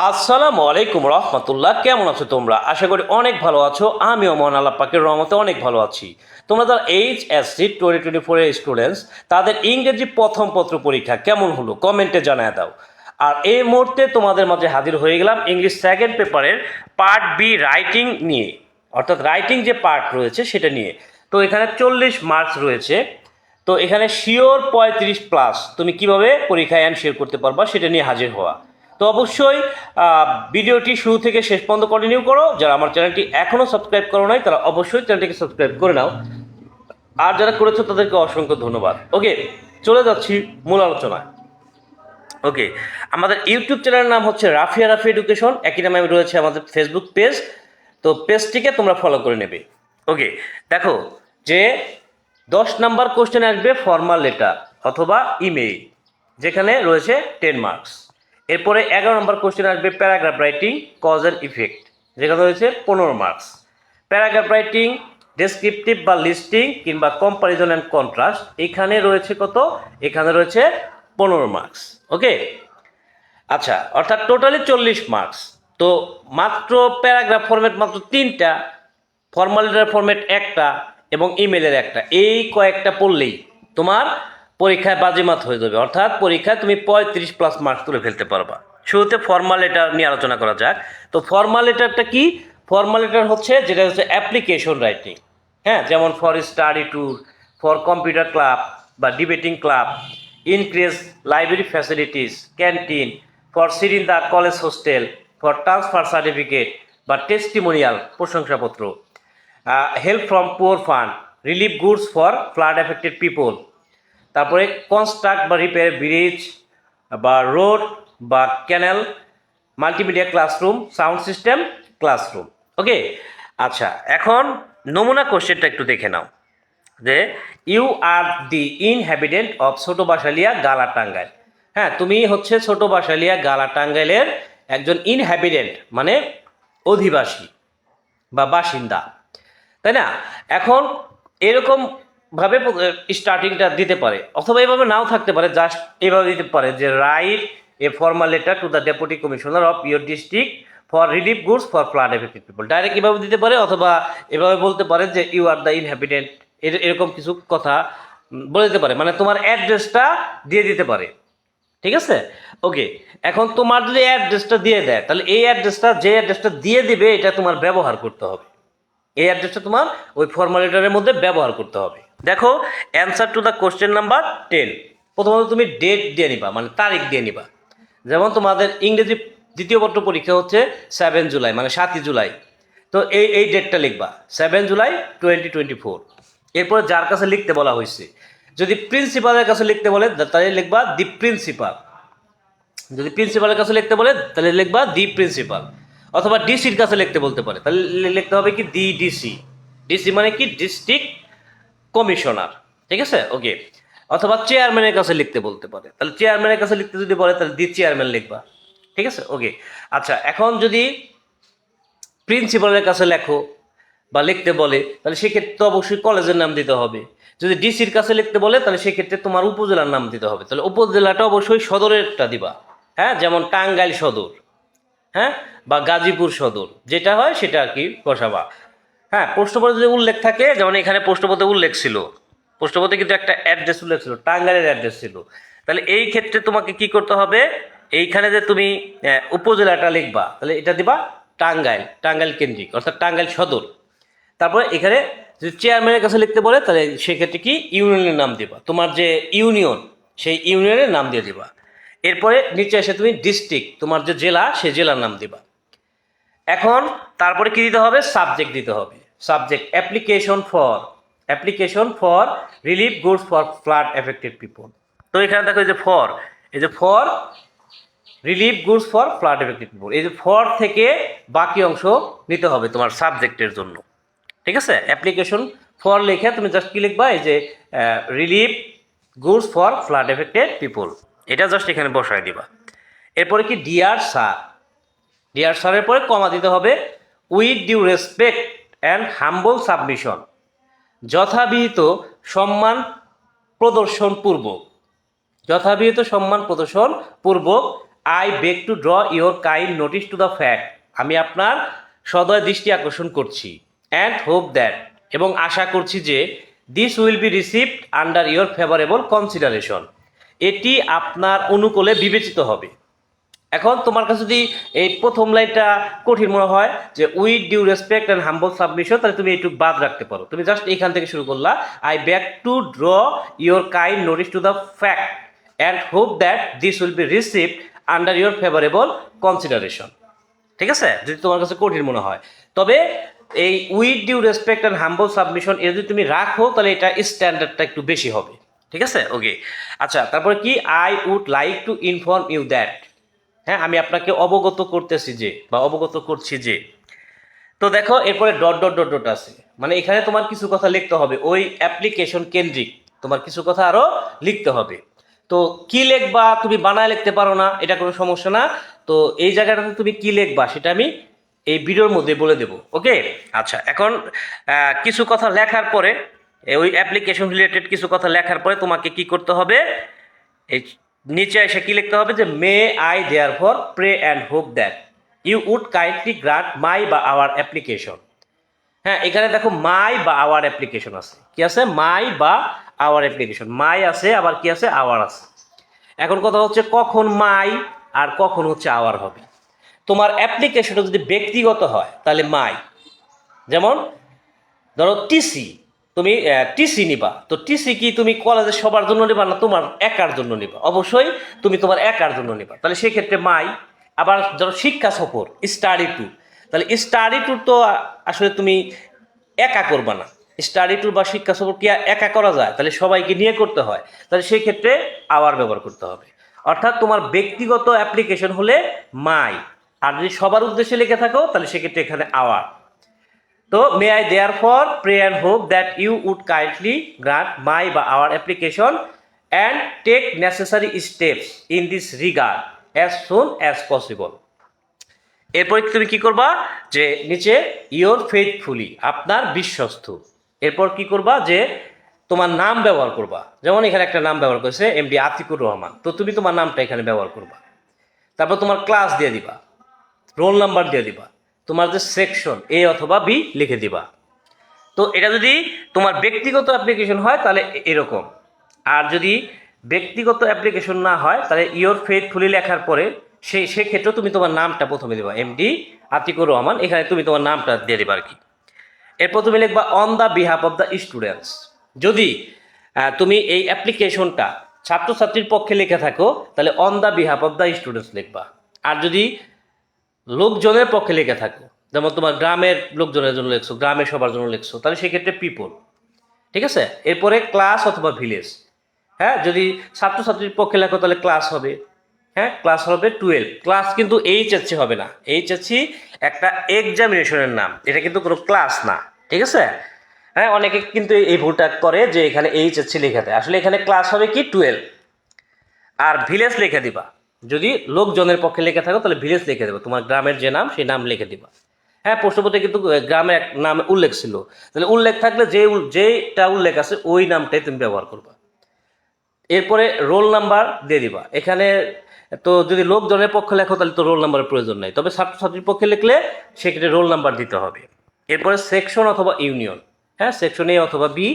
আসসালামু আলাইকুম রহমতুল্লাহ। কেমন আছো তোমরা? আশা করি অনেক ভালো আছো। আমিও মহান আল্লাহ পাকের রহমতে অনেক ভালো আছি। তোমরা যারা এইচএসসি 2024 এর স্টুডেন্টস, তাদের ইংরেজি প্রথম পত্র পরীক্ষা কেমন হলো কমেন্টে জানায় দাও। আর এই মুহূর্তে তোমাদের মাঝে হাজির হয়ে গেলাম ইংলিশ সেকেন্ড পেপারের পার্ট বি রাইটিং নিয়ে, অর্থাৎ রাইটিং যে পার্ট রয়েছে সেটা নিয়ে। তো এখানে 40 মার্কস রয়েছে। তো এখানে শিওর 35+, তুমি কিভাবে পরীক্ষায় অ্যানসার করতে পারবা সেটা নিয়ে হাজির হওয়া। তো অবশ্যই ভিডিওটি শুরু থেকে শেষ পর্যন্ত কন্টিনিউ করো। যারা আমার চ্যানেলটি এখনও সাবস্ক্রাইব করো নাই তারা অবশ্যই চ্যানেলটিকে সাবস্ক্রাইব করে নাও, আর যারা করেছো তাদেরকে অসংখ্য ধন্যবাদ। ওকে, চলে যাচ্ছি মূল আলোচনায়। ওকে, আমাদের ইউটিউব চ্যানেলের নাম হচ্ছে রাফিয়া রাফি এডুকেশন, একই নামে রয়েছে আমাদের ফেসবুক পেজ। তো পেজটিকে তোমরা ফলো করে নেবে। ওকে, দেখো যে 10 নাম্বার কোশ্চেন আসবে ফর্মাল লেটার অথবা ইমেইল, যেখানে রয়েছে 10 মার্কস। এরপরে 11 নম্বর কোশ্চেন আসবে paragraph writing cause and effect, যেখানে রয়েছে 15 মার্কস। প্যারাগ্রাফ রাইটিং ডেসক্রিপটিভ বা লিস্টিং কিংবা কম্পারিজন অ্যান্ড কন্ট্রাস্ট, এখানে রয়েছে কত? এখানে রয়েছে 15 মার্কস। ওকে, আচ্ছা, অর্থাৎ টোটালি 40 মার্কস। তো মাত্র প্যারাগ্রাফ ফরম্যাট মাত্র 3টা, ফর্মাল লেটার ফরম্যাট 1টা এবং ইমেলের 1টা, এই কয়েকটা পড়লেই তোমার পরীক্ষায় বাজিমাত হয়ে যাবে। অর্থাৎ পরীক্ষায় তুমি 35+ মার্কস তুলে ফেলতে পারবা। শুরুতে ফর্মাল লেটার নিয়ে আলোচনা করা যাক। তো ফর্মাল লেটারটা কি? ফর্মাল লেটার হচ্ছে যেটা হচ্ছে অ্যাপ্লিকেশন রাইটিং। হ্যাঁ, যেমন for study tour, for computer club বা debating club, increase library facilities, canteen, for seat in the college hostel, for transfer certificate বা টেস্টিমোনিয়াল প্রশংসাপত্র, help from poor fund, relief goods for flood affected people, তারপরে construct বা repair bridge বা road বা canal, multimedia classroom, sound system classroom. Okay, আচ্ছা, এখন নমুনা কোশ্চেনটা একটু দেখে নাও। যে you are the inhabitant of Chhoto Basalia গালা টাঙ্গাইল। হ্যাঁ, তুমি হচ্ছে ছোট বাসালিয়া গালা টাঙ্গাইলের একজন ইনহ্যাবিটেন্ট, মানে অধিবাসী বা বাসিন্দা, তাই না? এখন এরকম ভাবে স্টার্টিংটা দিতে পারে, অথবা এভাবে নাও থাকতে পারে, জাস্ট এভাবে দিতে পারে যে write a formal letter to the deputy commissioner of your district for relief goods for flood affected people. Direct এভাবে দিতে পারে, অথবা এভাবে বলতে পারে যে ইউ আর দ্য ইনহ্যাবিটেন্ট, এরকম কিছু কথা বলে দিতে পারে, মানে তোমার অ্যাড্রেসটা দিয়ে দিতে পারে। ঠিক আছে? ওকে, এখন তোমার যদি অ্যাড্রেসটা দিয়ে দেয়, তাহলে এই অ্যাড্রেসটা, যে অ্যাড্রেসটা দিয়ে দিবে, এটা তোমার ব্যবহার করতে হবে। এই অ্যাড্রেসটা তোমার ওই ফর্মাল লেটারের মধ্যে ব্যবহার করতে হবে। দেখো, answer to the question number 10, প্রথমত তুমি ডেট দিয়ে নিবা, মানে তারিখ দিয়ে নিবা। যেমন তোমাদের ইংরেজি দ্বিতীয় পত্র পরীক্ষা হচ্ছে 7 জুলাই, মানে 7ই জুলাই। তো এই ডেটটা লিখবা 7 জুলাই 2024। এরপরে যার কাছে লিখতে বলা হয়েছে, যদি প্রিন্সিপালের কাছে লিখতে বলে তাহলে লিখবা দি প্রিন্সিপাল। যদি প্রিন্সিপালের কাছে লিখতে বলে তাহলে লিখবা দি প্রিন্সিপাল, অথবা ডিসির কাছে লিখতে বলতে পারে তাহলে লিখতে হবে কি দি ডিসি। ডিসি মানে কি? District commissioner. ঠিক আছে? ওকে, অথবা চেয়ারম্যানের কাছে লিখতে বলতে পারে, তাহলে চেয়ারম্যানের কাছে লিখতে যদি বলে তাহলে দি চেয়ারম্যান লিখবা। ঠিক আছে? ওকে, আচ্ছা, এখন যদি প্রিন্সিপালের কাছে লেখো বা লিখতে বলে তাহলে সেক্ষেত্রে তো অবশ্যই কলেজের নাম দিতে হবে। যদি ডিসির কাছে লিখতে বলে তাহলে সেক্ষেত্রে তোমার উপজেলার নাম দিতে হবে। তাহলে উপজেলাটা অবশ্যই সদরেরটা দিবা। হ্যাঁ, যেমন টাঙ্গাইল সদর, হ্যাঁ, বা গাজীপুর সদর, যেটা হয় সেটা আর কি বসাবা। হ্যাঁ, প্রশ্নপত্রে যদি উল্লেখ থাকে, যেমন এখানে প্রশ্নপত্রে উল্লেখ ছিল, প্রশ্নপত্রে কিন্তু একটা অ্যাড্রেস উল্লেখ ছিল, টাঙ্গাইলের অ্যাড্রেস ছিল। তাহলে এই ক্ষেত্রে তোমাকে কি করতে হবে? এইখানে যে তুমি উপজেলাটা লিখবা, তাহলে এটা দিবা টাঙ্গাইল, টাঙ্গাইল কেন্দ্রিক, অর্থাৎ টাঙ্গাইল সদর। তারপরে এখানে যদি চেয়ারম্যানের কাছে লিখতে বলে তাহলে সেক্ষেত্রে কি ইউনিয়নের নাম দিবা, তোমার যে ইউনিয়ন সেই ইউনিয়নের নাম দিয়ে দিবা। এরপরে নিচে এসে তুমি ডিস্ট্রিক্ট, তোমার যে জেলা সেই জেলার নাম দিবা। এখন তারপরে কি দিতে হবে? সাবজেক্ট দিতে হবে। Subject application for relief goods for flood affected people. তো এখানে দেখো এই যে for relief goods for flood affected people, এই যে ফর থেকে বাকি অংশ নিতে হবে তোমার সাবজেক্টের জন্য। ঠিক আছে? অ্যাপ্লিকেশন ফর লিখে তুমি জাস্ট কি লিখবা? এই যে relief goods for flood affected people, এটা জাস্ট এখানে বসায় দিবা। এরপরে কি ডিয়ার স্যার, ডিয়ার স্যারের পরে কমা দিতে হবে। With due respect and humble submission, যথাবিহিত সম্মান প্রদর্শন পূর্বক, যথাবিহিত সম্মান প্রদর্শন পূর্বক I beg to draw your kind notice to the fact, আমি আপনার সদয় দৃষ্টি আকর্ষণ করছি, অ্যান্ড হোপ দ্যাট, এবং আশা করছি যে, this will be received under your favourable consideration, এটি আপনার অনুকূলে বিবেচিত হবে। এখন তোমার কাছে যদি এই প্রথম লাইনটা কঠিন মনে হয় যে with due respect and humble submission, তাহলে তুমি এইটুকু বাদ রাখতে পারো। তুমি জাস্ট এইখান থেকে শুরু করলা, I back to draw your kind notice to the fact and hope that this will be received under your favourable consideration. ঠিক আছে, যদি তোমার কাছে কঠিন মনে হয়। তবে এই with due respect and humble submission এ যদি তুমি রাখো, তাহলে এটা স্ট্যান্ডার্ডটা একটু বেশি হবে। ঠিক আছে, ওকে। আচ্ছা, তারপরে কি, I would like to inform you that, হ্যাঁ আমি আপনাকে অবগত করতেছি যে, বা অবগত করছি যে। তো দেখো এরপরে ডট ডট ডট ডট আছে, মানে এখানে তোমার কিছু কথা লিখতে হবে, ওই অ্যাপ্লিকেশন কেন্দ্রিক তোমার কিছু কথা আরো লিখতে হবে। তো কি লিখবা, তুমি বানায় লিখতে পারো না, এটা কোনো সমস্যা না। তো এই জায়গাটাতে তুমি কি লিখবা সেটা আমি এই ভিডিওর মধ্যে বলে দেব। ওকে, আচ্ছা, এখন কিছু কথা লেখার পরে, ওই অ্যাপ্লিকেশন রিলেটেড কিছু কথা লেখার পরে তোমাকে কি করতে হবে, এই নিচে এসে কি লিখতে হবে যে, may I therefore pray and hope that you would kindly grant my বা আওয়ার অ্যাপ্লিকেশন। হ্যাঁ, এখানে দেখো মাই বা আওয়ার অ্যাপ্লিকেশন আছে, কি আছে, মাই বা আওয়ার অ্যাপ্লিকেশন, মাই আছে আবার কি আছে, আওয়ার আছে। এখন কথা হচ্ছে কখন মাই আর কখন হচ্ছে আওয়ার হবে। তোমার অ্যাপ্লিকেশনটা যদি ব্যক্তিগত হয় তাহলে মাই, যেমন ধরো টিসি, তুমি টিসি নিবা, তো টিসি কি তুমি কলেজে সবার জন্য নিবা না তোমার একার জন্য নিবা? অবশ্যই তুমি তোমার একার জন্য নিবা, তাহলে সেক্ষেত্রে মাই। আবার ধরো শিক্ষা সফর, স্টাডি ট্যুর, তাহলে স্টাডি ট্যুর তো আসলে তুমি একা করবা না, স্টাডি ট্যুর বা শিক্ষা সফর কি একা করা যায়? তাহলে সবাইকে নিয়ে করতে হয়, তাহলে সেই ক্ষেত্রে আওয়ার ব্যবহার করতে হবে। অর্থাৎ তোমার ব্যক্তিগত অ্যাপ্লিকেশন হলে মাই, আর যদি সবার উদ্দেশ্যে লিখে থাকো তাহলে সেক্ষেত্রে এখানে আওয়ার। তো may I therefore pray and hope that you would kindly grant my বা our application and take necessary steps in this regard as soon as possible. এরপর তুমি কি করবা, যে নিচে ইয়োর ফেথফুলি, আপনার বিশ্বস্ত। এরপর কি করবা, যে তোমার নাম ব্যবহার করবা, যেমন এখানে একটা নাম ব্যবহার করেছে এমডি আতিকুর রহমান, তো তুমি তোমার নামটা এখানে ব্যবহার করবা। তারপর তোমার ক্লাস দিয়ে দিবা, রোল নাম্বার দিয়ে দিবা, তোমার যে সেকশন এ অথবা বি লিখে দিবা। তো এটা যদি তোমার ব্যক্তিগত অ্যাপ্লিকেশন হয় তাহলে এরকম, আর যদি ব্যক্তিগত অ্যাপ্লিকেশন না হয় তাহলে ইয়োর ফেথফুলি লেখার পরে সেক্ষেত্রে তুমি তোমার নামটা প্রথমে দেবা, এমডি আতিকুর রহমান, এখানে তুমি তোমার নামটা দিয়ে দিবা আর কি। এরপর তুমি লিখবা on the behalf of the students. যদি তুমি এই অ্যাপ্লিকেশনটা ছাত্রছাত্রীর পক্ষে লিখে থাকো তাহলে on the behalf of the students লিখবা। আর যদি লোকজনের পক্ষে লিখে থাকো, যেমন তোমার গ্রামের লোকজনের জন্য লিখছো, গ্রামের সবার জন্য লিখছো, তাহলে সেক্ষেত্রে পিপল। ঠিক আছে, এরপরে ক্লাস অথবা ভিলেজ। হ্যাঁ, যদি ছাত্রছাত্রীর পক্ষে লেখো তাহলে ক্লাস হবে, হ্যাঁ ক্লাস হবে 12। ক্লাস কিন্তু এইচএসসি হবে না, এইচএসসি একটা এক্সামিনেশনের নাম, এটা কিন্তু কোনো ক্লাস না। ঠিক আছে, হ্যাঁ অনেকে কিন্তু এই ভুলটা করে যে এখানে এইচএসসি লিখে দেয়, আসলে এখানে ক্লাস হবে কি 12। আর ভিলেজ লিখে দিবা, যদি লোকজনের পক্ষে লিখে থাকো তাহলে ভিলেজ লিখে দেবো, তোমার গ্রামের যে নাম সেই নাম লিখে দিবা। হ্যাঁ, প্রশ্নপত্রে কিন্তু গ্রামের এক নাম উল্লেখ ছিল, তাহলে উল্লেখ থাকলে যেটা উল্লেখ আছে ওই নামটাই তুমি ব্যবহার করবা। এরপরে রোল নাম্বার দিয়ে দিবা এখানে। তো যদি লোকজনের পক্ষে লেখো তাহলে তো রোল নাম্বারের প্রয়োজন নাই, তবে ছাত্রছাত্রীর পক্ষে লিখলে সেক্ষেত্রে রোল নাম্বার দিতে হবে। এরপরে সেকশন অথবা ইউনিয়ন, হ্যাঁ সেকশন এ অথবা বি,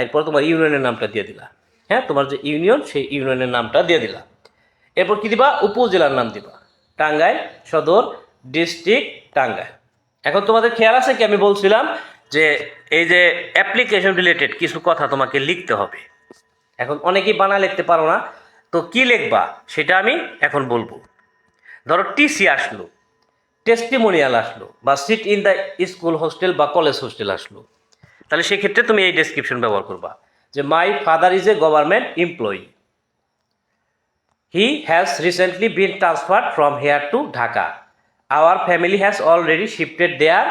এরপর তোমার ইউনিয়নের নামটা দিয়ে দিলা, হ্যাঁ তোমার যে ইউনিয়ন সেই ইউনিয়নের নামটা দিয়ে দিলা। এরপর কি দিবা, উপজেলার নাম দিবা, টাঙ্গাইল সদর, ডিস্ট্রিক্ট টাঙ্গাইল। এখন তোমাদের খেয়াল আছে কি আমি বলছিলাম যে এই যে অ্যাপ্লিকেশন রিলেটেড কিছু কথা তোমাকে লিখতে হবে। এখন অনেকেই বানা লিখতে পারো না, তো কি লিখবা সেটা আমি এখন বলবো। ধরো টিসি আসলো, টেস্টিমোনিয়াল আসলো, বা seat in the school hostel বা কলেজ হোস্টেল আসলো, তাহলে সেক্ষেত্রে তুমি এই ডেসক্রিপশন ব্যবহার করবা যে my father is a government employee, he has recently been transferred from here to Dhaka, our family has already shifted there,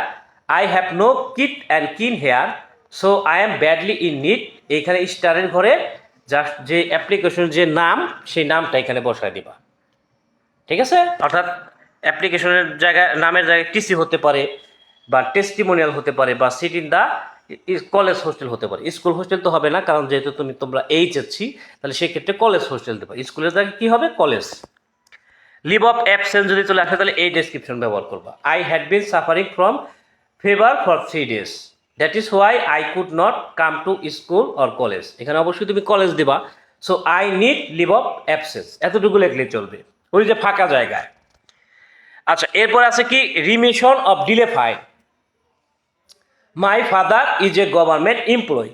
I have no kith and kin here, so I am badly in need. এইখানে স্টারের ঘরে just যে অ্যাপ্লিকেশনের যে নাম সেই নামটা এখানে বসায় দিবা। ঠিক আছে, অর্থাৎ অ্যাপ্লিকেশনের জায়গায় নামের জায়গায় টিসি হতে পারে, বা টেস্টিমোনিয়াল হতে পারে, বা seat in the college hostel হতে পারে। স্কুল হোস্টেল তো হবে না, কারণ যেহেতু তোমরা এইচএসসি, তাহলে সেক্ষেত্রে কলেজ হোস্টেল দেবা, স্কুলের জায়গায় কী হবে, কলেজ। লিভ অফ অ্যাবসেন্স যদি চলে আসে তাহলে এই ডেসক্রিপশন ব্যবহার করবা। I had been suffering from fever for 3 days, that is why I could not come to school or college. এখানে অবশ্যই তুমি কলেজ দিবা। So I need leave of absence, এতটুকু লিখলে চলবে, ওই যে ফাঁকা জায়গায়। আচ্ছা, এরপর আছে কি remission of delay fine. My father is a government employee.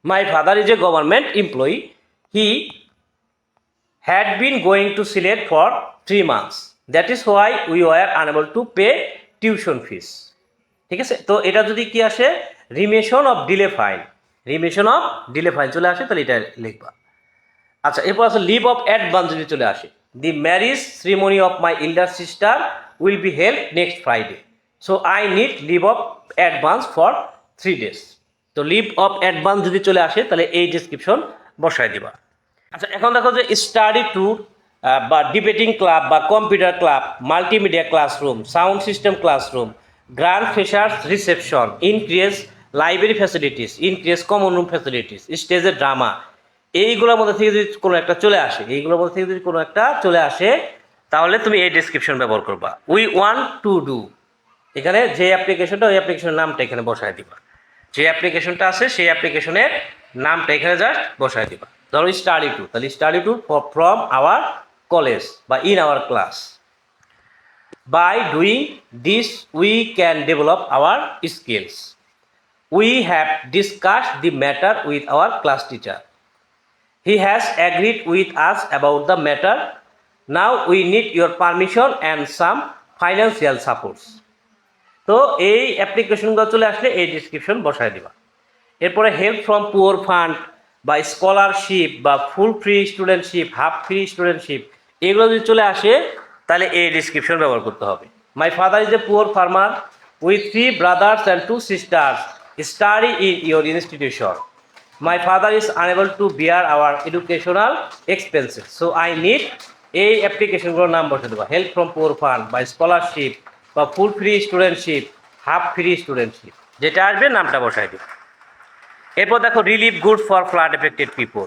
My father is a government employee. He had been going to Sylhet for 3 months. That is why we were unable to pay tuition fees. ঠিক আছে, তো এটা যদি কি আসে remission of delay fine, remission of delay fine চলে আসে তাহলে এটা লিখবা। আচ্ছা, এরপর আছে লিভ অফ অ্যাডভান্স যদি চলে আসে। The marriage ceremony of my elder sister will be held next Friday, so I need leave of advance for 3 days। তো লিভ অফ অ্যাডভান্স যদি চলে আসে তাহলে এই ডেসক্রিপশন বসায় দিবা। আচ্ছা, এখন দেখো যে স্টাডি ট্যুর বা ডিবেটিং ক্লাব বা computer club, multimedia classroom, sound system classroom, grand freshers reception, increase library facilities, increase common room facilities, স্টেজের ড্রামা, এইগুলোর মধ্যে থেকে যদি কোনো একটা চলে আসে, এইগুলোর মধ্যে থেকে যদি কোনো একটা চলে আসে তাহলে তুমি এই ডেসক্রিপশন ব্যবহার করবা। উই ওয়ান্ট টু ডু, এখানে যে অ্যাপ্লিকেশনটা ওই অ্যাপ্লিকেশনের নামটা এখানে বসায় দিবা। যে অ্যাপ্লিকেশনটা আছে সেই অ্যাপ্লিকেশনের নামটা এখানে জাস্ট বসায় দিবা। ধরো স্টাডি টু, তাহলে study tour from our college বা in our class. By doing this we can develop our skills. We have discussed the matter with our class teacher. He has agreed with us about the matter. Now we need your permission and some financial supports. তো এই অ্যাপ্লিকেশনগুলো চলে আসলে এই description বসায় দিবা। এরপরে help from poor fund বা scholarship বা full free studentship, half free studentship, এগুলো যদি চলে আসে তাহলে এই ডিসক্রিপশন ব্যবহার করতে হবে। My father is a poor farmer with 3 brothers and 2 sisters study in your institution. My father is unable to bear our educational expenses, so I need, এই অ্যাপ্লিকেশনগুলোর নাম বসে দেবো। হেল্প ফ্রম পুয়ার ফান্ড বা scholarship বা full free studentship, half free studentship, যেটা আসবে নামটা বসাই দেবো। এরপর দেখো relief good for flood affected people,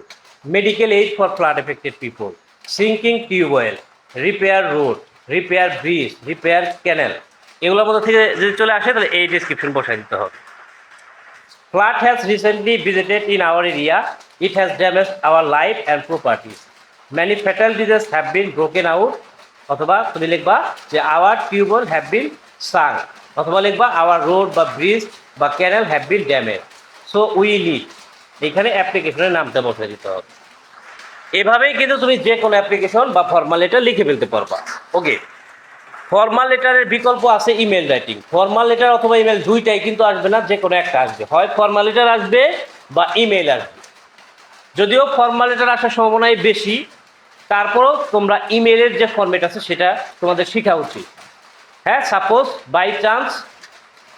medical aid for flood affected people, sinking tubewell, repair road, repair bridge, repair canal, এগুলোর মধ্যে থেকে যদি চলে আসে তাহলে এই ডিসক্রিপশন বসাই দিতে হবে। Flood has recently visited in our area, it has damaged our life and properties, many fatal disease have been broken out, অথবা তুমি লিখবা যে our tubewell have been sunk, অথবা লিখবা আওয়ার রোড বা ব্রিজ বা canal have been damage, so we need, এখানে অ্যাপ্লিকেশনের নামটা বসে দিতে হবে। এভাবেই কিন্তু তুমি যে কোনো অ্যাপ্লিকেশন বা ফর্মাল লেটার লিখে ফেলতে পারবা। ওকে, ফর্মাল লেটারের বিকল্প আছে ইমেল রাইটিং। ফর্মাল লেটার অথবা ইমেল দুইটাই কিন্তু আসবে না, যে কোনো একটা আসবে, হয় ফর্মাল লেটার আসবে বা ইমেল আসবে। যদিও ফর্মাল লেটার আসার সম্ভাবনাই বেশি, তারপরেও তোমরা ইমেলের যে ফর্মেট আছে সেটা তোমাদের শেখা উচিত। হ্যাঁ, সাপোজ বাই চান্স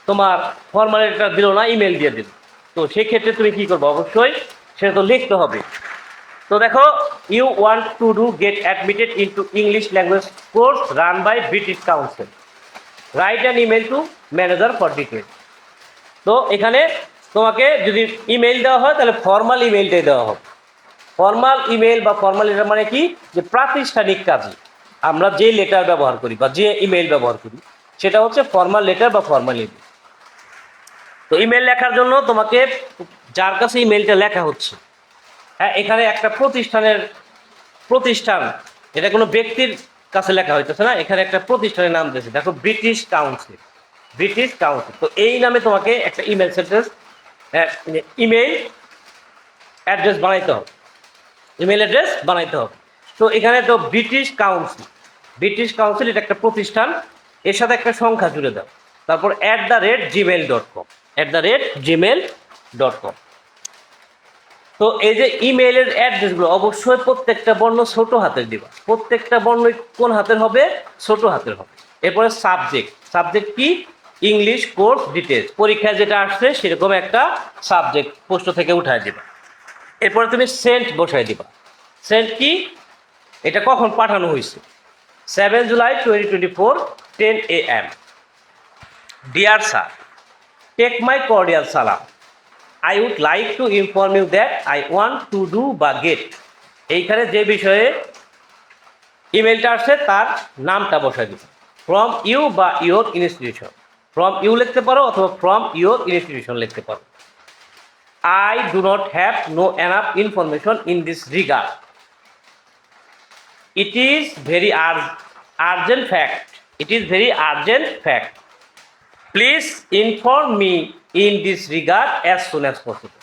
তোমার ফর্মাল লেটার দিল না, ইমেল দিয়ে দিল, তো সেক্ষেত্রে তুমি কী করবো, অবশ্যই সেটা তো লিখতে হবে। তো দেখো, you want to do get admitted into English language course run by British Council, write an email to manager for detail. তো এখানে তোমাকে যদি ইমেল দেওয়া হয় তাহলে ফর্মাল ইমেলটাই দেওয়া হবে। ফর্মাল ইমেল বা ফর্মাল লেটার মানে কি, যে প্রাতিষ্ঠানিক কাজে আমরা যে লেটার ব্যবহার করি বা যে ইমেল ব্যবহার করি সেটা হচ্ছে ফর্মাল লেটার বা ফর্মাল ইমেল। তো ইমেল লেখার জন্য তোমাকে যার কাছে ইমেলটা লেখা হচ্ছে, হ্যাঁ, এখানে একটা প্রতিষ্ঠান, এটা কোনো ব্যক্তির কাছে লেখা হইতেছে না, এখানে একটা প্রতিষ্ঠানের নাম দিয়েছে, দেখো ব্রিটিশ কাউন্সিল, ব্রিটিশ কাউন্সিল। তো এই নামে তোমাকে একটা ইমেল অ্যাড্রেস, ইমেল অ্যাড্রেস বানাইতে হবে, ইমেল অ্যাড্রেস বানাইতে হবে। তো এখানে তো ব্রিটিশ কাউন্সিল, ব্রিটিশ কাউন্সিল এটা একটা প্রতিষ্ঠান, এর সাথে একটা সংখ্যা জুড়ে দাও, তারপর @gmail.com, @gmail.com। তো এই যে ইমেইলের অ্যাড্রেসগুলো অবশ্যই প্রত্যেকটা বর্ণ ছোট হাতের দিবা, প্রত্যেকটা বর্ণ কোন হাতের হবে, ছোট হাতের হবে। এরপরে সাবজেক্ট কি, ইংলিশ কোর্স ডিটেলস, পরীক্ষায় যেটা আসছে সেরকম একটা সাবজেক্ট প্রশ্ন থেকে উঠায় দিবা। এরপরে তুমি সেন্ট বসায় দিবা। সেন্ট কি, এটা কখন পাঠানো হয়েছে, 7 July 2024 10 AM। Dear sir, take my cordial সালাম, I would like to inform you that I want to do বা get, এইখানে যে বিষয়ে ইমেলটা আসছে তার নামটা বসাই দিবে। ফ্রম ইউ বা ইউর ইনস্টিটিউশন, ফ্রম ইউ লিখতে পারো অথবা ফ্রম ইউর ইনস্টিটিউশন লিখতে পারো। I do not have no enough information in this regard. It is very urgent fact, it is very urgent fact, please inform me in this regard as soon as possible.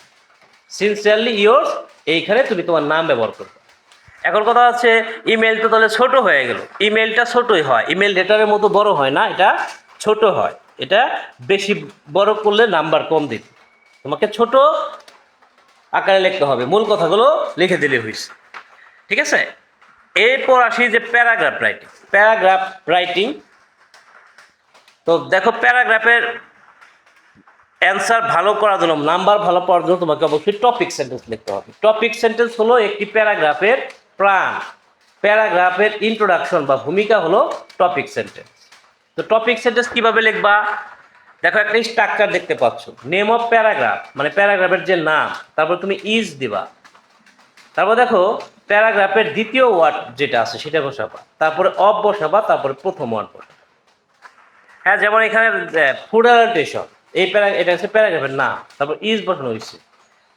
Sincerely yours, এইখানে তুমি তোমার নাম ব্যবহার করবে। এখন কথা হচ্ছে email তো তাহলে ছোট হয়ে গেল, ইমেলটা ছোটই হয়, ইমেল লেটারের মতো বড় হয় না, এটা ছোট হয়। এটা বেশি বড় করলে নাম্বার কম দিবে, তোমাকে ছোট আকারে লিখতে হবে, মূল কথাগুলো লিখে দিলে হয়েছে। ঠিক আছে, এরপর আসি যে প্যারাগ্রাফ রাইটিং। প্যারাগ্রাফ রাইটিং, তো দেখো প্যারাগ্রাফের অ্যান্সার ভালো করার জন্য, নাম্বার ভালো পাওয়ার জন্য তোমাকে অবশ্যই টপিক সেন্টেন্স লিখতে হবে। টপিক সেন্টেন্স হলো একটি প্যারাগ্রাফের প্রাণ। প্যারাগ্রাফের ইন্ট্রোডাকশন বা ভূমিকা হলো টপিক সেন্টেন্স। তো টপিক সেন্টেন্স কিভাবে লিখবা, দেখো একটা স্ট্রাকচার দেখতে পাচ্ছ, নেম অফ প্যারাগ্রাফ মানে প্যারাগ্রাফের যে নাম, তারপর তুমি ইজ দিবা, তারপর দেখো প্যারাগ্রাফের দ্বিতীয় ওয়ার্ড যেটা আছে সেটা বসাবা, তারপরে অফ বসাবা, তারপরে প্রথম ওয়ার্ড বসাবা। হ্যাঁ, যেমন এখানে ফুড অ্যাডাল্টেশন, এটা হচ্ছে প্যারাগ্রাফের নাম, তারপর ইজ বসানো হয়েছে,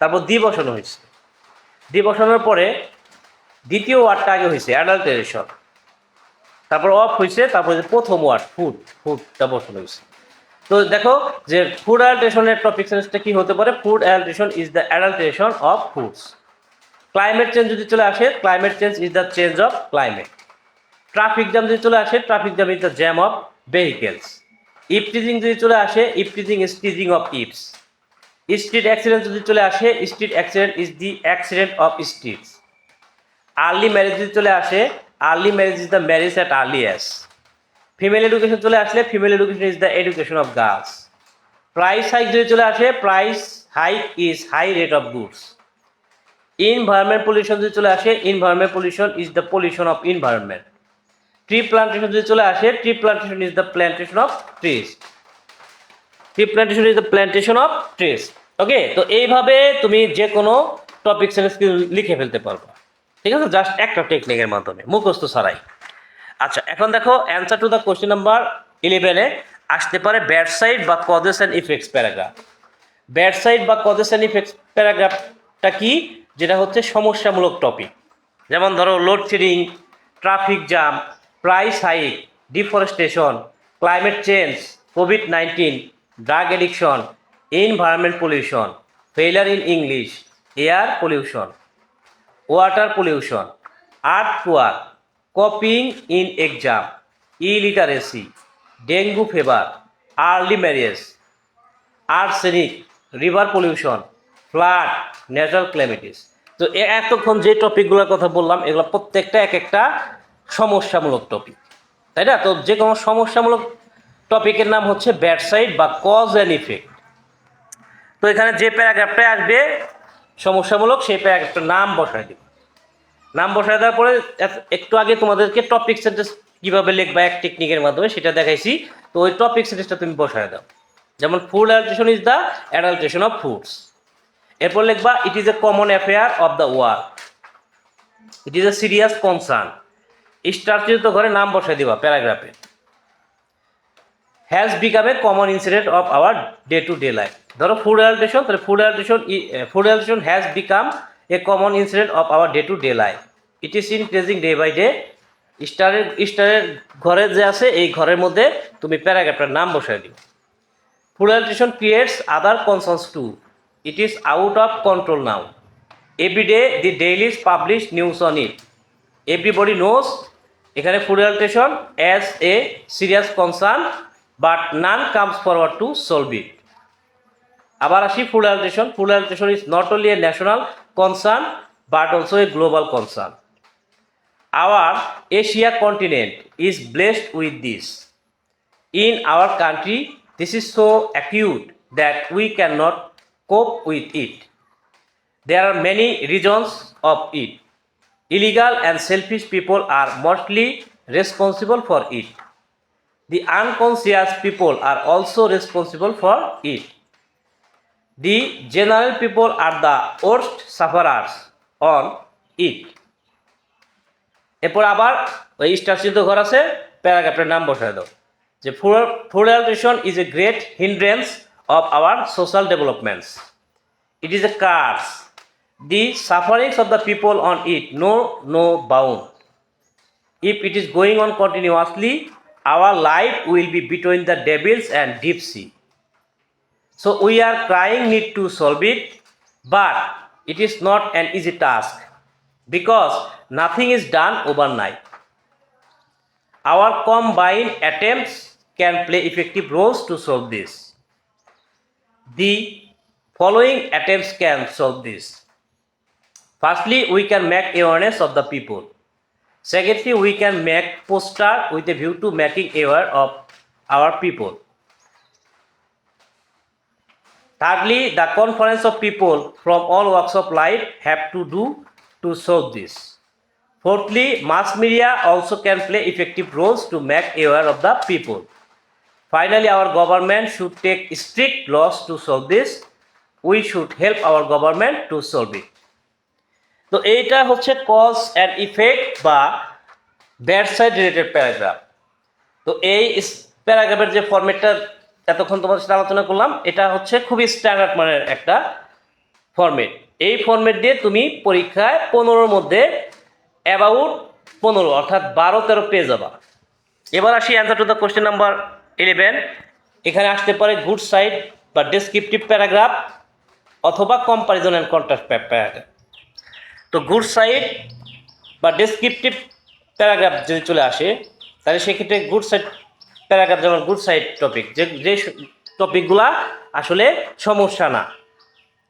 তারপর দি বসানো হয়েছে, দি বসানোর পরে দ্বিতীয় ওয়ার্ডটা আগে হয়েছে অ্যাডাল্টেশন, তারপর অফ হয়েছে, তারপরে প্রথম ওয়ার্ড ফুডটা বসানো হয়েছে। তো দেখো যে ফুড অ্যাডাল্টেশনের টপিক সেন্সটা কি হতে পারে, food adulteration is the adulteration of foods. Climate change যদি চলে আসে, climate change is the change of climate. Traffic jam যদি চলে আসে, traffic jam is the jam of vehicles. Eve teasing যদি চলে আসে, eve teasing is teasing of eves. Street accident যদি চলে আসে, street accident is the accident of streets. Early marriage যদি চলে আসে, early marriage is the marriage at early age. Female education চলে আসলে, female education is the education of girls. Price hike যদি চলে আসে, price hike is high rate of goods. Environment pollution যদি চলে আসে, environment pollution is the pollution of environment. Tree plantation যদি চলে আসে, tree plantation is the plantation of trees. Tree plantation is the plantation of trees. Okay, তো এইভাবে তুমি যে কোনো টপিক সেন্টেন্স লিখে ফেলতে পারবে। ঠিক আছে, জাস্ট একটা টেকনিকের মাধ্যমে, মুখস্থ ছাড়াই। আচ্ছা, এখন দেখো answer to the question number 11-এ আসতে পারে ব্যাড সাইড বা causes and effects paragraph. Bad side বা কজেস অ্যান্ড ইফেক্টস প্যারাগ্রাফটা কি, যেটা হচ্ছে সমস্যামূলক টপিক। যেমন ধরো load shedding, traffic jam, price hike, deforestation, climate change, কোভিড-19, drug addiction, environment pollution, failure in English, air pollution, water pollution, earth poor, copying in exam, illiteracy, dengue fever, early marriage, arsenic, river pollution, flood, natural calamities. তো এতক্ষণ যে টপিকগুলোর কথা বললাম, এগুলো প্রত্যেকটা এক একটা সমস্যামূলক টপিক, তাই না? তো যে কোনো সমস্যামূলক টপিকের নাম হচ্ছে ব্যাড সাইড বা কজ অ্যান্ড ইফেক্ট। তো এখানে যে প্যারাগ্রাফটাই আসবে সমস্যামূলক, সেই প্যারাগ্রাফটার নাম বসায় দেবে। নাম বসায় দেওয়ার পরে একটু আগে তোমাদেরকে টপিক সেন্টেন্স কীভাবে লিখবা এক টেকনিকের মাধ্যমে সেটা দেখাইছি। তো ওই টপিক সেন্টেন্সটা তুমি বসায় দাও। যেমন food adulteration is the adulteration of foods. এরপর লিখবা it is a common affair of the world, it is a serious concern. স্ট্রাকচারিত ঘরে নাম বসায় দিবা প্যারাগ্রাফে। Has become a common incident of our day to day life. ধরো food adulteration, তাহলে food adulteration has become a common incident of our day to day life. It is increasing day by day. স্টারের ঘরে যে আছে, এই ঘরের মধ্যে তুমি প্যারাগ্রাফটার নাম বসায় দিও। Food adulteration creates other concerns too. It is out of control now. Every day the dailies publish news on it. Everybody knows. এখানে food adulteration as a serious concern but none comes forward to solve it. আবার আসি food adulteration. Food adulteration is not only a national concern but also a global concern. Our Asia continent is blessed with this. In our country, this is so acute that we cannot cope with it. There are many reasons of it. Illegal and selfish people are mostly responsible for it. The unconscious people are also responsible for it. The general people are the worst sufferers on it. এরপর আবার ওই star চিহ্নিত ঘর আছে, প্যারাগ্রাফের নাম বসায় দাও যে floralisation is a great hindrance of our social developments, it is a curse, the sufferings of the people on it know no bound. If it is going on continuously, our life will be between the devils and deep sea. So we are crying need to solve it, but it is not an easy task because nothing is done overnight. Our combined attempts can play effective roles to solve this. The following attempts can solve this. Firstly, we can make awareness of the people. Secondly, we can make poster with a view to making aware of our people. Thirdly, the conference of people from all walks of life have to do to solve this. Fourthly, mass media also can play effective roles to make aware of the people. Finally, our government should take strict laws to solve this. We should help our government to solve it. তো এইটা হচ্ছে cause and effect বা bad side related paragraph. তো এই প্যারাগ্রাফের যে ফরম্যাটটা এতক্ষণ তোমাদের সাথে আলোচনা করলাম, এটা হচ্ছে খুবই স্ট্যান্ডার্ড মানের একটা ফরম্যাট। এই ফরম্যাট দিয়ে তুমি পরীক্ষায় 15-র মধ্যে অ্যাবাউট 15 অর্থাৎ 12-13 পেয়ে যাবা। এবার আসি answer to the question number 11। এখানে আসতে পারে গুড সাইড বা ডেসক্রিপটিভ প্যারাগ্রাফ অথবা কম্পারিজন অ্যান্ড কন্ট্রাস্ট প্যারাগ্রাফ। তো গুড সাইড বা ডেসক্রিপটিভ প্যারাগ্রাফ যদি চলে আসে, তাহলে সেক্ষেত্রে গুড সাইড প্যারাগ্রাফ যেমন গুড সাইড টপিক, যে টপিকগুলা আসলে সমস্যা না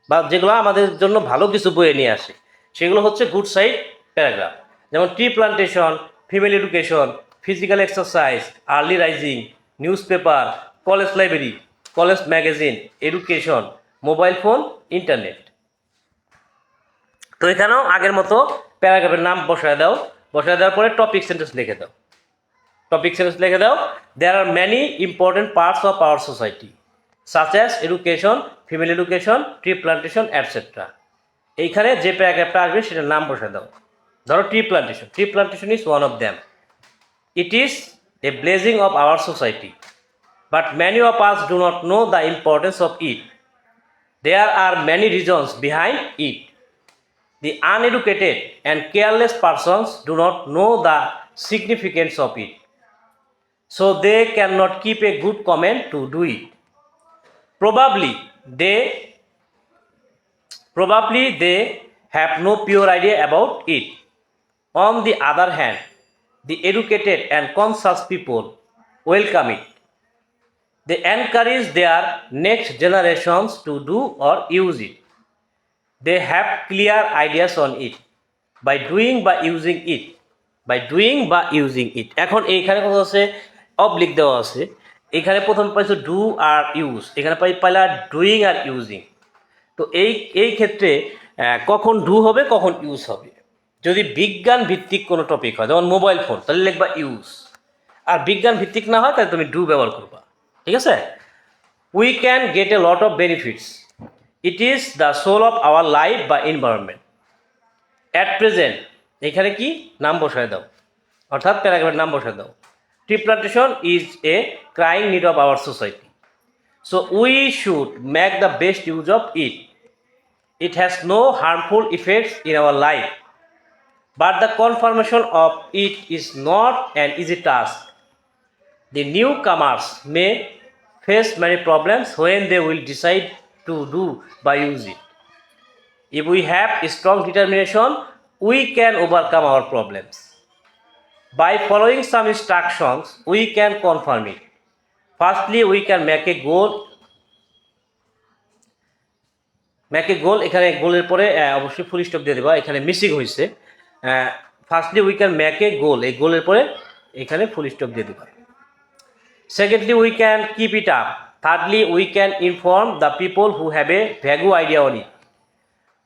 বা যেগুলো আমাদের জন্য ভালো কিছু বয়ে নিয়ে আসে, সেগুলো হচ্ছে গুড সাইড প্যারাগ্রাফ। যেমন tree plantation, female education, physical exercise, early rising, news paper, college library, college magazine, education, mobile phone, internet. তো এখানেও আগের মতো প্যারাগ্রাফের নাম বসায় দাও, বসায় দেওয়ার পরে টপিক সেন্টেন্স লিখে দাও। টপিক সেন্টেন্স লিখে দাও, there are many important parts of our society such as education, female education, tree plantation et cetera. এইখানে যে প্যারাগ্রাফটা আসবে সেটার নাম বসায় দাও। ধরো tree plantation, tree plantation is one of them. It is a blessing of our society, but many of us do not know the importance of it. There are many reasons behind it. The uneducated and careless persons do not know the significance of it, so they cannot keep a good comment to do it. Probably they have no pure idea about it. On the other hand, the educated and conscious people welcome it. They encourage their next generations to do or use it. They have clear ideas on it by doing বা using it, by doing বা using it. এখন এইখানে কথা হচ্ছে oblique দেওয়া আছে, এখানে প্রথম পাইছো ডু আর ইউজ, এখানে পাইলা ডুইং আর ইউজিং। তো এই ক্ষেত্রে কখন ডু হবে কখন ইউজ হবে। যদি বিজ্ঞান ভিত্তিক কোনো টপিক হয় যেমন মোবাইল ফোন, তাহলে লিখবা ইউজ, আর বিজ্ঞান ভিত্তিক না হয় তাহলে তুমি ডু ব্যবহার করবা। ঠিক আছে? We can get A lot of benefits. It is the soul of our life বা environment. At present, এখানে কি নাম বসায় দাও, অর্থাৎ প্যারাগ্রাফের নাম বসায় দাও। Tree plantation is a crying need of our society. So we should make the best use of it. It has no harmful effects in our life, but the confirmation of it is not an easy task. The newcomers may face many problems when they will decide to do by use it. If we have a strong determination, we can overcome our problems. By following some instructions, we can confirm it. Firstly, we can make a goal. এখানে গোলের পরে অবশ্যই full stop দিয়ে দেবা, এখানে missing হয়েছে। Firstly we can make a goal, এই গোলের পরে এখানে ফুল স্টপ দিয়ে দেবা। Secondly, we can keep it up. Thirdly, we can inform the people who have a vague idea on it.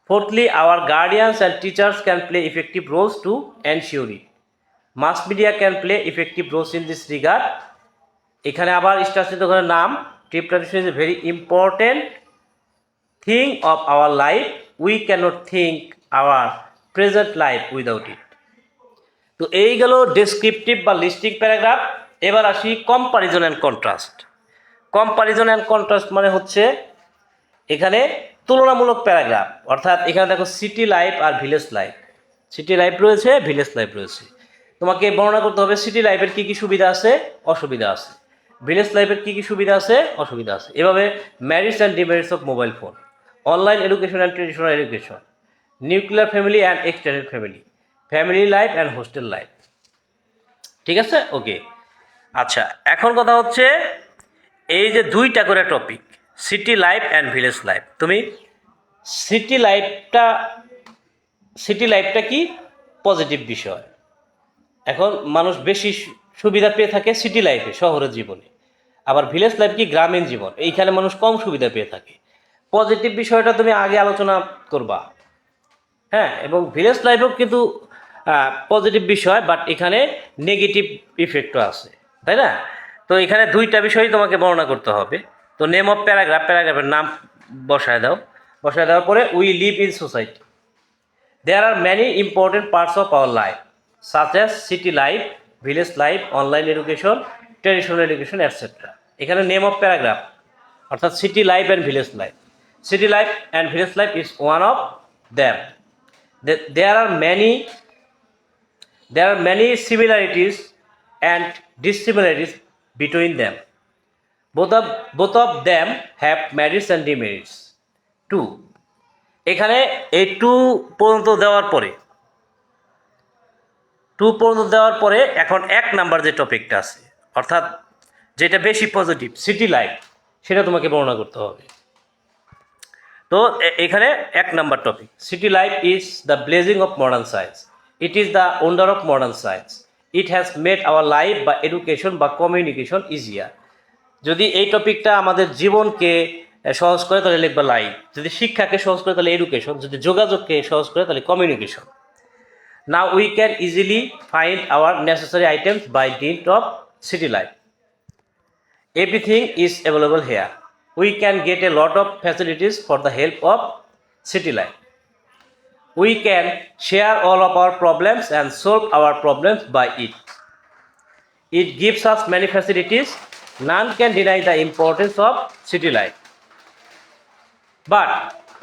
Fourthly, our guardians and teachers can play effective roles to ensure it. Mass media can play effective roles in this regard. এখানে আবার স্টারচিত করে নাম, tree plantation is a very important thing of our life. We can't think our present life without it. তো এই গেল descriptive বা listing paragraph. এবার আসি comparison and contrast. Comparison and contrast মানে হচ্ছে এখানে তুলনামূলক প্যারাগ্রাফ। অর্থাৎ এখানে দেখো সিটি লাইফ আর ভিলেজ লাইফ, সিটি লাইফ রয়েছে, ভিলেজ লাইফ রয়েছে। তোমাকে বর্ণনা করতে হবে সিটি লাইফের কী কী সুবিধা আছে, অসুবিধা আছে, ভিলেজ লাইফের কী কী সুবিধা আছে, অসুবিধা আছে। এভাবে merits and demerits of mobile phone, online education and traditional education, nuclear family and extended family, family life and hostel life. ঠিক আছে, ওকে। আচ্ছা, এখন কথা হচ্ছে এই যে দুইটা করে topic, city life and village life, তুমি সিটি লাইফটা কি পজিটিভ বিষয়। এখন মানুষ বেশি সুবিধা পেয়ে থাকে সিটি লাইফে, শহরের জীবনে। আবার ভিলেজ লাইফ কি গ্রামীণ জীবন, এইখানে মানুষ কম সুবিধা পেয়ে থাকে। পজিটিভ বিষয়টা তুমি আগে আলোচনা করবা, হ্যাঁ। এবং ভিলেজ লাইফেও কিন্তু পজিটিভ বিষয়, বাট এখানে নেগেটিভ ইফেক্টও আছে, তাই না? তো এখানে দুইটা বিষয়ই তোমাকে বর্ণনা করতে হবে। তো নেম অফ প্যারাগ্রাফ, প্যারাগ্রাফের নাম বসায় দাও। বসায় দেওয়ার পরে we live in society, there are many important parts of our life such as city life, village life, online education, traditional education etcetera. এখানে নেম অফ প্যারাগ্রাফ অর্থাৎ city life and village life. City life and village life is one of them. There are many similarities and dissimilarities between them. Both of them have merits and demerits. 2. এখানে এই 2 পর্যন্ত দেওয়ার পরে এখন 1 number যে টপিকটা আছে, অর্থাৎ যেটা বেশি পজিটিভ, সিটি লাইফ, সেটা তোমাকে বর্ণনা করতে হবে। তো এখানে 1 number topic, city life is the blazing of modern science, it is the wonder of modern science, it has made our life বা এডুকেশন বা কমিউনিকেশন ইজিয়ার। যদি এই টপিকটা আমাদের জীবনকে সহজ করে তাহলে লিখবা লাইফ, যদি শিক্ষাকে সহজ করে তাহলে এডুকেশন, যদি যোগাযোগকে সহজ করে তাহলে communication. Now we can easily find our necessary items by dint of city life, everything is available here, we can get a lot of facilities for the help of city life, we can share all of our problems and solve our problems by it, it gives us many facilities, none can deny the importance of city life, but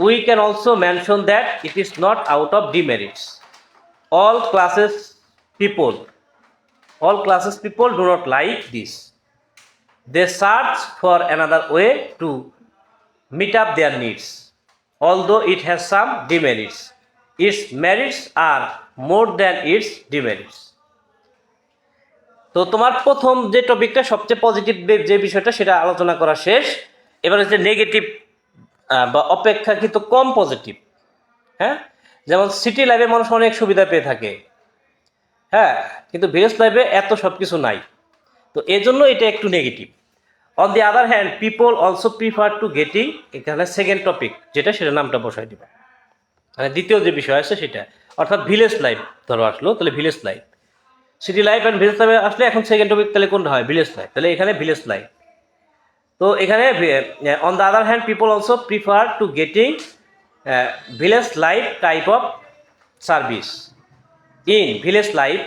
we can also mention that it is not out of demerits. All classes people do not like this, they search for another way to meet up their needs. Although it has some demerits, its merits are more than its demerits. তো তোমার প্রথম যে টপিকটা সবচেয়ে positive যে বিষয়টা সেটা আলোচনা করা শেষ। এবার হচ্ছে নেগেটিভ বা অপেক্ষাকৃত কম পজিটিভ, হ্যাঁ। যেমন সিটি লাইফে মানুষ অনেক সুবিধা পেয়ে থাকে, হ্যাঁ, কিন্তু ভিলেজ লাইফে এত সব কিছু নাই। তো এজন্য এটা একটু negative. On the other hand people also prefer to getting, এখানে সেকেন্ড টপিক যেটা সেটা নামটা বসাই দিবা, মানে দ্বিতীয় যে বিষয় আছে সেটা, অর্থাৎ ভিলেজ লাইফ ধরো আসলো, তাহলে village life. City life and village লাইফে আসলে এখন সেকেন্ড টপিক তাহলে কোনটা হয়, ভিলেজ লাইফ, তাহলে এখানে ভিলেজ লাইফ। তো এখানে on the other hand people also prefer to getting village life type of service. In village life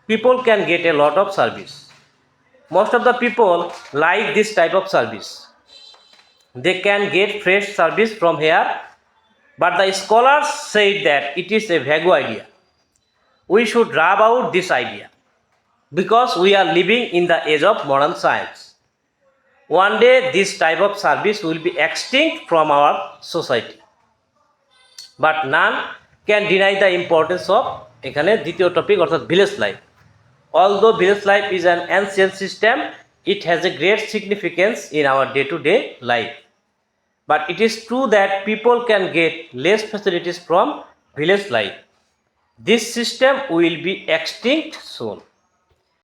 people can get A lot of service, most of the people like this type of service, they can get fresh service from here, but the scholars said that it is a vague idea, we should rub out this idea because we are living in the age of modern science, one day this type of service will be extinct from our society, but none can deny the importance of, এখানে দ্বিতীয় topic অর্থাৎ village life. Although village life is an ancient system, it has a great significance in our day-to-day life. But it is true that people can get less facilities from village life. This system will be extinct soon.